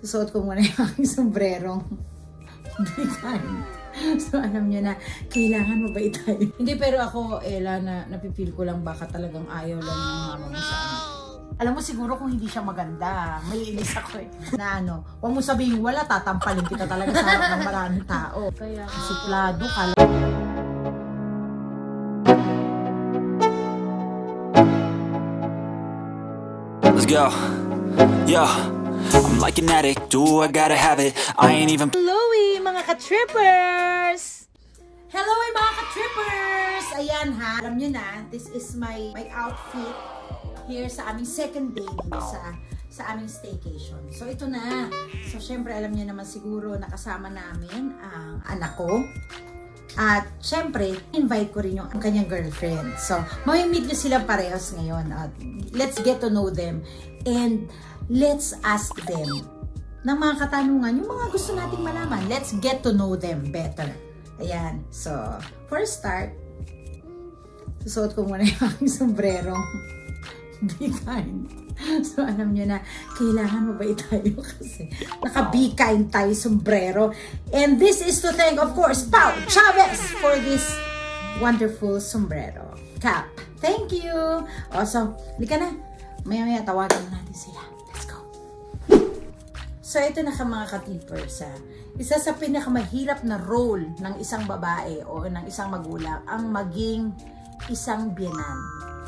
Susuot ko muna yung aking sombrerong bigan. So alam nyo na, kailangan mabait tayo. Hindi, pero ako, Ella, na napipil ko lang baka talagang ayaw lang ng mama mo sa akin. Alam mo siguro kung hindi siya maganda, may inis ako eh. Na ano, huwag mo sabihin wala, tatampalin kita talaga sa harap ng maraming tao. Kaya suplado ka. Let's go. Yeah, I'm like an addict. Do I gotta have it? I ain't even. Hello mga ka-trippers! Hello mga ka-trippers! Ayan ha, alam nyo na, this is my outfit here sa aming second day dito sa aming staycation. So ito na. So syempre alam nyo naman siguro nakasama namin ang anak ko. At syempre, invite ko rin yung kanyang girlfriend. So, mamimit nyo sila parehas ngayon. Let's get to know them. And let's ask them ng mga katanungan, yung mga gusto nating malaman. Let's get to know them better. Ayan. So, for a start, susuot ko muna yung aking sombrerong be kind. So, alam nyo na, kailangan mabait tayo kasi naka-be kind tayo sombrero. And this is to thank, of course, Pao Chavez for this wonderful sombrero cap. Thank you! So, lika na. Maya-maya, tawagan na natin sila. Let's go! So, ito na ka mga ka-trippers. Isa sa pinakamahirap na role ng isang babae o ng isang magulang ang maging isang biyenan.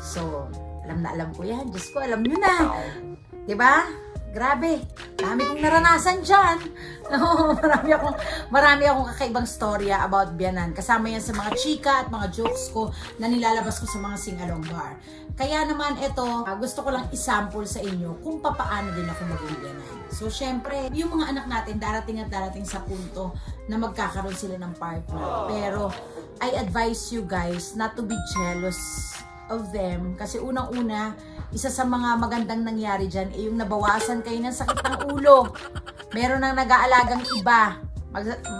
So, alam ko yan. Diyos ko, alam nyo na. Diba? Grabe. Dami kong naranasan dyan. Marami akong kakaibang storya about biyanan. Kasama yan sa mga chika at mga jokes ko na nilalabas ko sa mga sing-along bar. Kaya naman ito, gusto ko lang isample sa inyo kung papaano din ako maging biyanan. So, syempre, yung mga anak natin darating at darating sa punto na magkakaroon sila ng partner. Pero, I advise you guys not to be jealous of them kasi unang-una, isa sa mga magandang nangyari dyan ay yung nabawasan kayo ng sakit ng ulo. Meron nang nag-aalagang iba.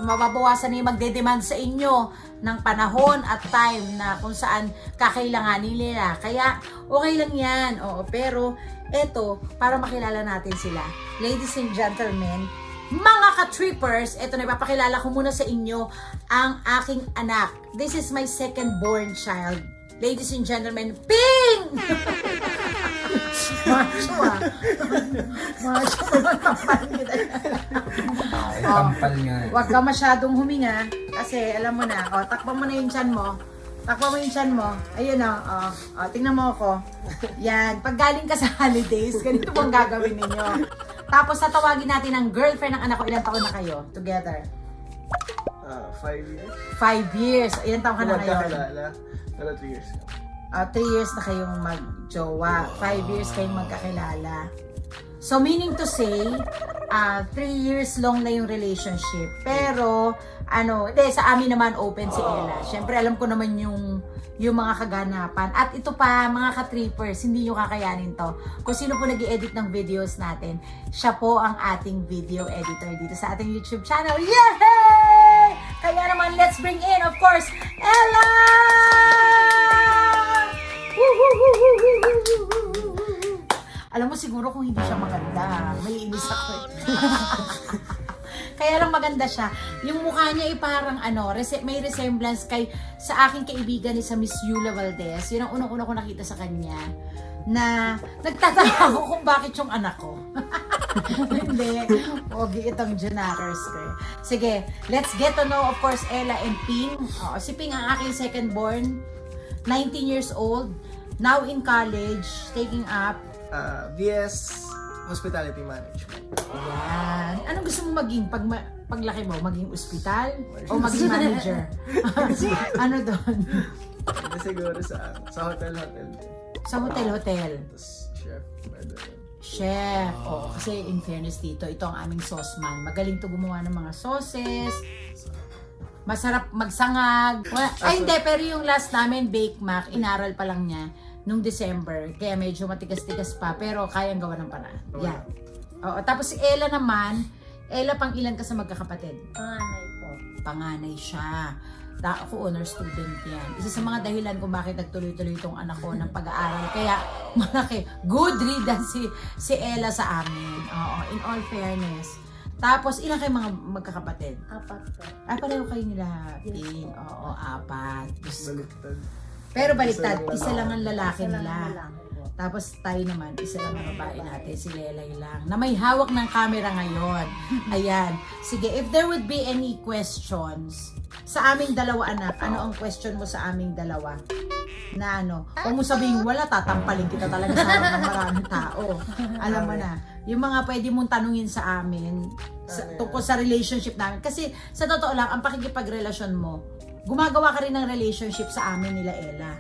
Mababawasan na yung magde-demand sa inyo ng panahon at time na kung saan kakailanganin nila. Kaya okay lang yan. Oo, pero eto, para makilala natin sila. Ladies and gentlemen, mga ka-trippers, eto na ipapakilala ko muna sa inyo ang aking anak. This is my second born child. Ladies and gentlemen, Ping! Macho ah. Macho, magtampal kita. Tampal nga. Huwag ka masyadong huminga kasi alam mo na, takpan mo na yung tiyan mo. Takpan mo yung tiyan mo. Ayun tingnan mo ako. Yan, pag galing ka sa holidays, ganito pong gagawin ninyo. Tapos tatawagin natin ang girlfriend ng anak ko. Ilang taon na kayo together? 5 years. 5 years. Ilang taon ka na ngayon? Pero 3 years. 3 years na kayong mag-jowa. 5 years kayong magkakilala. So, meaning to say, 3 years long na yung relationship. Pero, sa amin naman open si Ella. Siyempre, alam ko naman yung mga kaganapan. At ito pa, mga ka-trippers, hindi nyo kakayanin to. Kung sino po nag-i-edit ng videos natin, siya po ang ating video editor dito sa ating YouTube channel. Yay! Kaya naman, let's bring in, of course, Ella! Alam mo siguro kung hindi siya maganda, may inis ako eh. Kaya lang maganda siya. Yung mukha niya ay parang may resemblance sa aking kaibigan ni sa Miss Yula Valdez. Yun ang unang-una ko nakita sa kanya. Na nagtataka ako kung bakit yung anak ko. Hindi. Pogi itong Junakers ko. Sige, let's get to know of course Ella and Ping. Si Ping ang aking second born. 19 years old. Now in college. Taking up BS Hospitality Management. Yan. Anong gusto mo maging paglaki mo? Maging ospital? O maging manager? Ano doon? Hindi siguro sa hotel din. Sa hotel. Tapos chef. Chef. Kasi in fairness dito, ito ang aming sauceman. Magaling to gumawa ng mga sauces. Masarap magsangag. Hindi, pero yung last namin, Bake Mac, inaral pa lang niya nung December. Kaya medyo matigas-tigas pa, pero kayang gawa ng paraan. Yan. Tapos si Ella naman, pang ilan ka sa magkakapatid? Panganay po. Panganay siya. Ako honor student yan. Isa sa mga dahilan kung bakit nagtuloy-tuloy itong anak ko ng pag-aaral. Kaya malaki. Good riddance si Ella sa amin. In all fairness. Tapos, ilan kayo mga magkakapatid? 4 po. Ay, pareho kayo nila, Yes, Ping. po. Oo, 4. Baliktad. Pero baliktad, Isa isa lang lang ang lalaki Isa lang nila. ang lalaki po. Tapos tayo naman, isa lang ang babae natin, si Lelay lang. Na may hawak ng camera ngayon. Ayan. Sige, if there would be any questions sa aming dalawa anak, ano ang question mo sa aming dalawa? Na ano, huwag mo sabihin wala, tatampalin kita talaga sa harap ng maraming tao. Alam mo na, yung mga pwede mong tanungin sa amin, tungkol sa relationship namin. Kasi sa totoo lang, ang pakikipagrelasyon mo, gumagawa ka rin ng relationship sa amin nila Ella.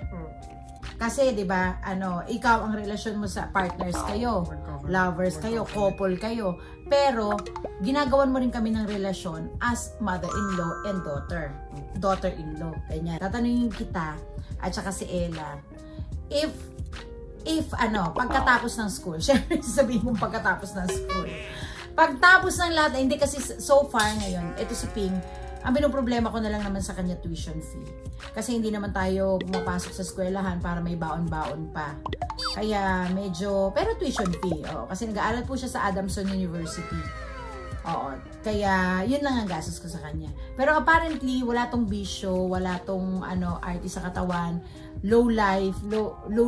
Kasi 'di ba, ikaw ang relasyon mo sa partners kayo, lovers kayo, couple kayo. Pero ginagawan mo rin kami ng relasyon as mother-in-law and daughter-in-law. Ganyan. Tatanungin kita at saka si Ella, if pagkatapos ng school, syempre sabihin mo pagkatapos ng school. Pagtapos ng lahat, hindi kasi so far ngayon, ito si Ping, ang problema ko na lang naman sa kanya tuition fee. Kasi hindi naman tayo pumapasok sa eskwelahan para may baon-baon pa. Kaya medyo, pero tuition fee. Oo, kasi nag-aaral po siya sa Adamson University. Oo, kaya yun lang ang gastos ko sa kanya. Pero apparently, wala tong bisyo, wala tong arty sa katawan, low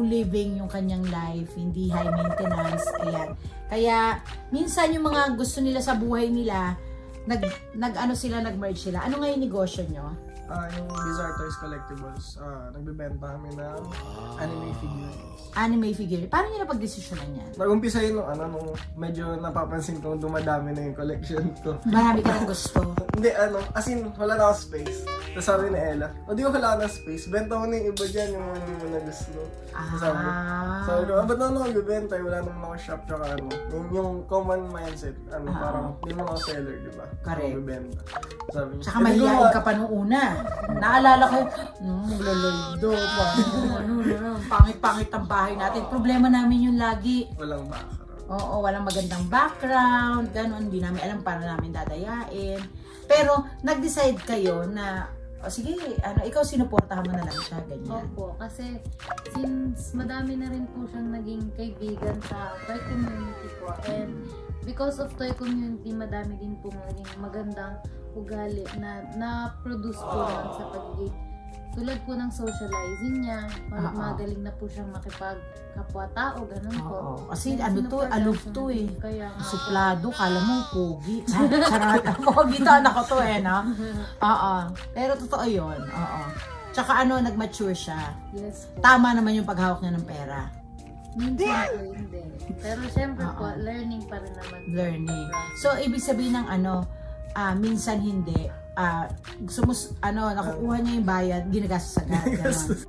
living yung kanyang life, hindi high maintenance, ayan. Kaya minsan yung mga gusto nila sa buhay nila, nag-merge sila. Ano nga yung negosyo nyo? Yung Bizarre Toys Collectibles, nagbebenta kami ng anime figurines. Anime figure. Paano nyo napag-desisyonan yan? Nag-umpisa yun nung medyo napapansin kong dumadami na yung collection ko. Marami ka ng gusto. Hindi, as in, wala na ako space. Tapos sabi ni Ella, di ko wala na space. Benta mo na yung iba dyan, yung mga hindi mo na gusto. Sabi ko, ba't na ako bibenta? Wala naman ako shop, tsaka yung common mindset, parang hindi mo ako seller, di ba? Correct. Ako bibenta. Sabi niya, Tsaka mahihain ka pa nung una. Naalala ko, lolodo, pangit-pangit ang bahay natin. Problema namin yun lagi. walang background. Oo, walang magandang background, gano'n, hindi namin alam paano namin dadayain. Pero, nag-decide kayo na, sige, ikaw sinuportahan mo na lang siya, ganyan. Opo, kasi since madami na rin po siyang naging kaibigan sa toy community po, and because of toy community, madami din po naging magandang ugali na na-produce po lang sa pagiging tulad po ng socializing niya, magaling na po siyang makipag-kapwa-tao, ganun po. Oo, kasi aloof to eh. Kaya nga po. Suplado, kala mo, pogi. Charot, pogi to, anak ko to eh, no? Oo. Pero totoo yun, oo. Tsaka nag-mature siya. Yes po. Tama naman yung paghawak niya ng pera. Minsan po hindi. Pero syempre po, learning pa rin naman. Learning. So, ibig sabihin ng minsan hindi, nakukuha niya yung bayad, ginagastos agad. Ganon.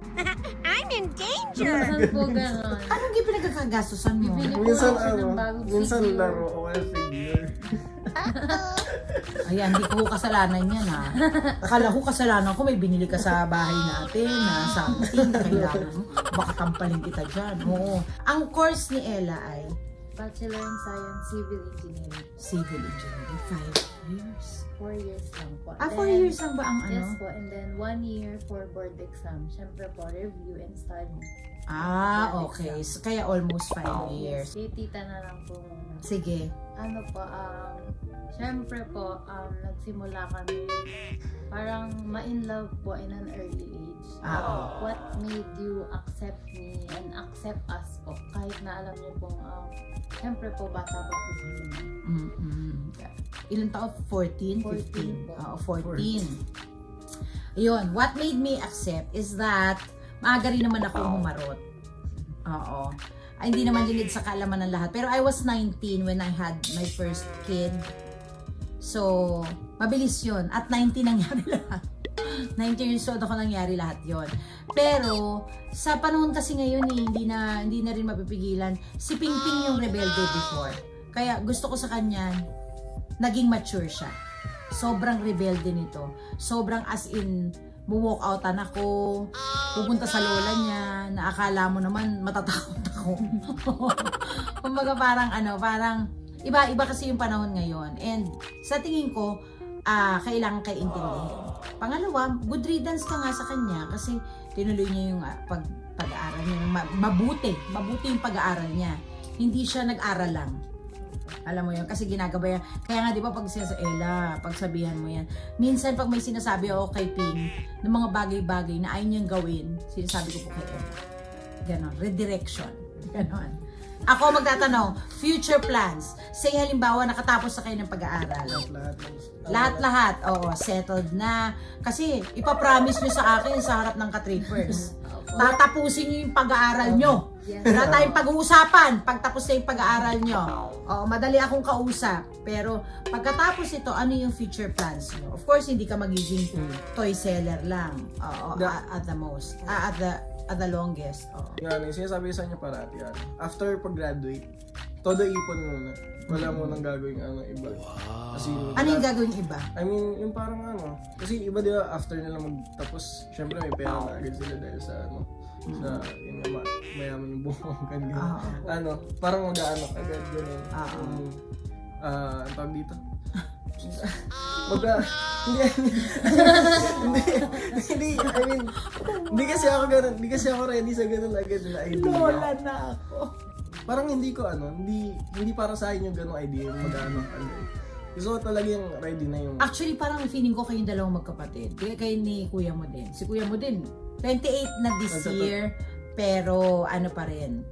Minsan po gano'n. Anong pinagkakagastosan mo? Bibili po Minsan ako ng bagong minsan figure. laro o kaya figure. Ayan, hindi ko kasalanan yan ha. Akala ko kasalanan ko may binili ka sa bahay natin na something, kailangan mo, baka tampalin kita dyan. Oo. Ang course ni Ella ay Bachelor in Science, Civil Engineering. Civil Engineering. 5 years. 4 years lang po. 4 years lang ba ang Yes po, and then 1 year for board exam. Siyempre po, review and study. Okay. So, kaya almost 5 years. Kay tita na lang po muna. Sige. Siyempre po, nagsimula kami parang ma-in love po in an early age. What made you accept me and accept us po? Kahit na alam niyo pong, siyempre po, bata pa po kami. Ilan taon? 14? 14 po. 14. Yun, what made me accept is that maaga rin naman ako humarot. Oo. Hindi naman din sa kaalaman ng lahat. Pero I was 19 when I had my first kid. So, mabilis yun. At 19 nangyari lahat. 19 years old ako nangyari lahat yon. Pero, sa panahon kasi ngayon hindi na rin mapipigilan. Si Pingping yung rebelde before. Kaya gusto ko sa kanya, naging mature siya. Sobrang rebelde nito. Sobrang as in, walk outan ako, pupunta sa lola niya, na akala mo naman matatakot ako. Kumbaga parang iba kasi yung panahon ngayon. And sa tingin ko, kailangan kayo intindihin. Pangalawa, good riddance ka nga sa kanya kasi tinuloy niya yung pag-aaral niya. Mabuti yung pag-aaral niya. Hindi siya nag-aral lang. Alam mo yun, kasi ginagabayan. Kaya nga, di ba, pag Ella, pagsabihan mo yan. Minsan, pag may sinasabi ako kay Ping, ng mga bagay-bagay na ayaw niyang gawin, sinasabi ko po kay Ella. Ganon, redirection. Ganon. Ako magtatanong, future plans. Say halimbawa, nakatapos na kayo ng pag-aaral. Lahat-lahat, oo, settled na. Kasi, ipapromise nyo sa akin sa harap ng ka-trippers. Tatapusin nyo yung pag-aaral nyo. Yes. Wala tayong pag-uusapan pagtapos na yung pag-aaral nyo. Oo, madali akong kausap. Pero, pagkatapos ito, ano yung future plans nyo? Of course, hindi ka magiging toy seller lang. Oo, at the most. At the longest. Oo. Yan, yung sinasabi ko sa inyo parati yan. After pag-graduate, todo ipon muna. Wala mo nang gagawin iba. Kasi, Ano yung gagawin iba? I mean, yung parang kasi iba di ba after nila magtapos, syempre may pera na agad sila dahil sa sa yun nga, mayaman yung buong ganyan. Parang mag-aano agad gano'n. Ang tawag dito? Hindi kasi ako ganun, hindi kasi ako ready sa ganun agad na idea. Lola na ako. Parang hindi ko hindi para sa akin yung ganung idea yung mag-aano agad. Gusto ko talaga yung ready na yung... Actually, parang feeling ko kayong dalawang magkapatid. Kaya kayo ni kuya mo din. Si kuya mo din, 28 na this year, pero ano pa rin.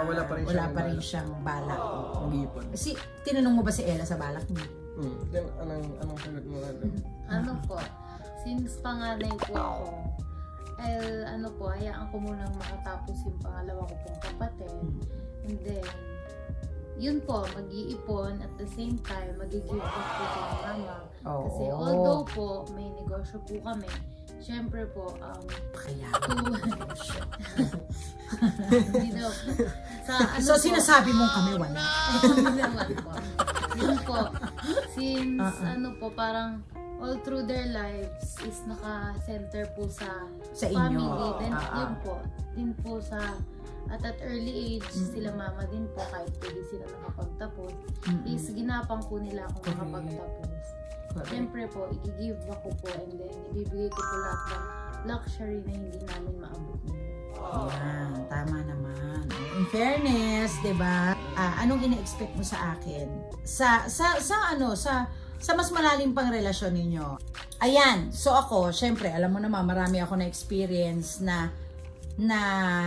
Wala pa rin siyang balak. mag-iipon. Kasi, tinanong mo ba si Ella sa balak niya? Then, anong sagot mo natin? Ano po, since panganay po ako, hayaan ko munang makatapos yung pangalawa ko pong kapatid. And then, yun po, mag-iipon at the same time, mag-give back po sa mama. Kasi although po, may negosyo po kami, syempre po, hindi daw. So, sinasabi mong kami wala? Naman po. Yun po. Since parang all through their lives is naka-center po sa inyo. family. Then yun po. Din po at early age, sila mama din po kahit pwede sila nakapagtapos. Is ginapang po nila akong makapagtapos. Siyempre po, i-give ako po and then ibibigay ko po lahat ng luxury na hindi namin maabot nila. Yan, tama naman. In fairness, 'di ba? Anong ine-expect mo sa akin? Sa mas malalim pang relasyon ninyo. Ayan, so ako, syempre, alam mo naman, marami ako na experience na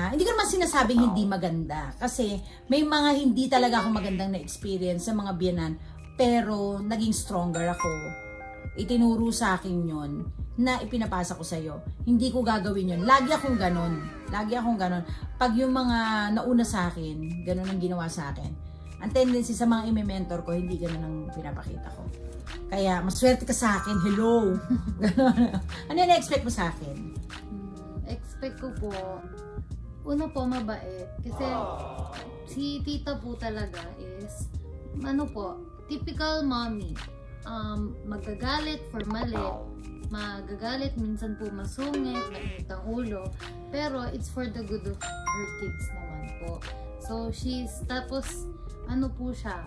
hindi ko naman sinasabing hindi maganda. Kasi may mga hindi talaga ako magandang na experience sa mga biyanan, pero naging stronger ako. Itinuro sa akin yon na ipinapasa ko sa'yo. Hindi ko gagawin yon. Lagi akong ganon. Pag yung mga nauna sa akin, ganon ang ginawa sa akin. Ang tendency sa mga ime-mentor ko, hindi ganon ang pinapakita ko. Kaya, maswerte ka sa akin. Hello! Ganon. Ano yung na-expect mo sa akin? Expect ko po, una po mabait. Kasi si tita po talaga is, typical mommy. Magagalit for mali. Magagalit, minsan po masungit, mainit ang ulo. Pero it's for the good of her kids naman po. So tapos po siya,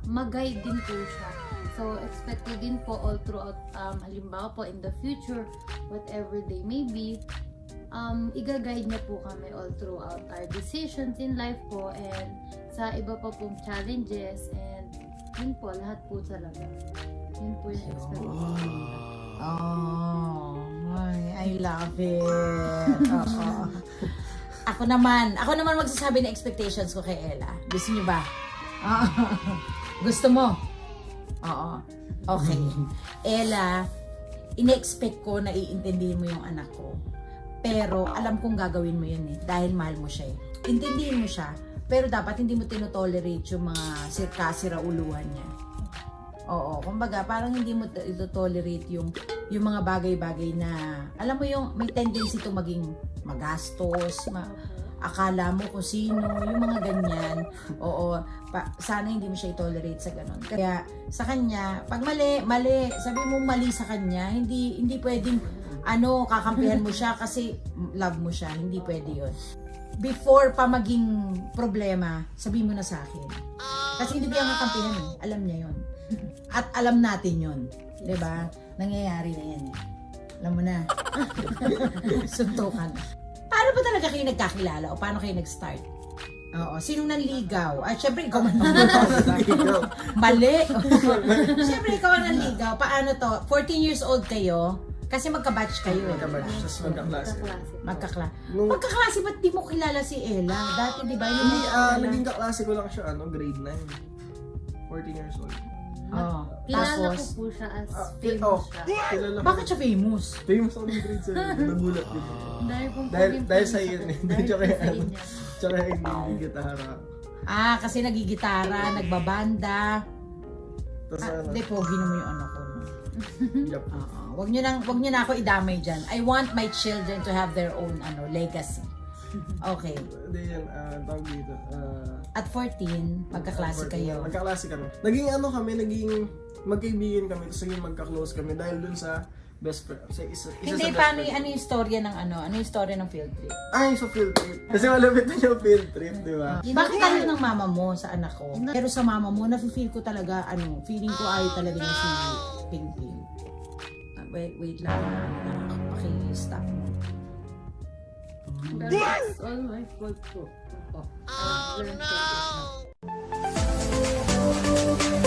mag-guide din po siya. So expect ko din po all throughout, halimbawa po in the future, whatever they may be, i-guide niya po kami all throughout our decisions in life po and sa iba pa pong challenges and yun po, lahat po talaga. Yun po yung expectation. Oh, I love it. Oo. Ako naman magsasabi ng expectations ko kay Ella. Gusto niyo ba? Gusto mo? Oo. Okay. Ella, ine-expect ko na iintindihin mo yung anak ko. Pero alam kong gagawin mo yun dahil mahal mo siya Intindihin mo siya, pero dapat hindi mo tinotolerate yung mga kasirauluhan niya. Oo, kumbaga parang hindi mo ito-tolerate yung mga bagay-bagay na alam mo yung may tendency to maging magastos, akala mo kung sino, yung mga ganyan. Oo, sana hindi mo siya i-tolerate sa ganun. Kaya sa kanya, pag mali, sabi mo mali sa kanya, hindi pwedeng kakampihan mo siya kasi love mo siya, hindi pwede yun. Before pa maging problema, sabi mo na sa akin. Kasi hindi biya kakampihan alam niya yun. At alam natin yun. Diba? Nangyayari na yan Alam mo na. Suntukan. Paano ba talaga kayo nagkakilala o paano kayo nag-start? Oo, sinong nanligaw? Ay, syempre ikaw man. Ikaw. Mali. Syempre ikaw ang nanligaw. Paano to? 14 years old kayo? Kasi magka-batch kayo. Magkabatch, tapos magkaklase. Kaklase. Nung, Magkaklase, ba't di mo kilala si Ella? Dati, di ba? hindi, naging kaklase ko lang siya, grade 9. 14 years old. Oo. Kilala ko Tapos, po siya as Oh, famous siya. kilala ko. bakit siya famous? Famous ako ng grade 7. Nagulat din. Dahil pong Dahil sa yun eh. Dahil Tsaka po sa yung inyo. Tsaka yung gitara. Kasi nagigitara, nagbabanda. Tapos Hindi, pogi naman yung ano ko. No? yup. Wag niyo na ako idamay dyan. I want my children to have their own legacy. Okay. Hindi yan, tawag dito. At 14, magkaklase kayo. Magkaklase kami. Naging naging magkaibigan kami, tapos naging magka-close kami dahil dun sa best friend. Sa isa Hindi, sa best paano friend. ano yung storya ng ano yung storya ng field trip? Ay, sa field trip. Kasi malapit na yung field trip, di ba? Bakit tayo ng mama mo sa anak ko? Pero sa mama mo, nafe-feel ko talaga, feeling ko ayaw talaga niya si Ping Ping. Wait lang, paki-stop mo. That's all my fault po. I've learned from it now.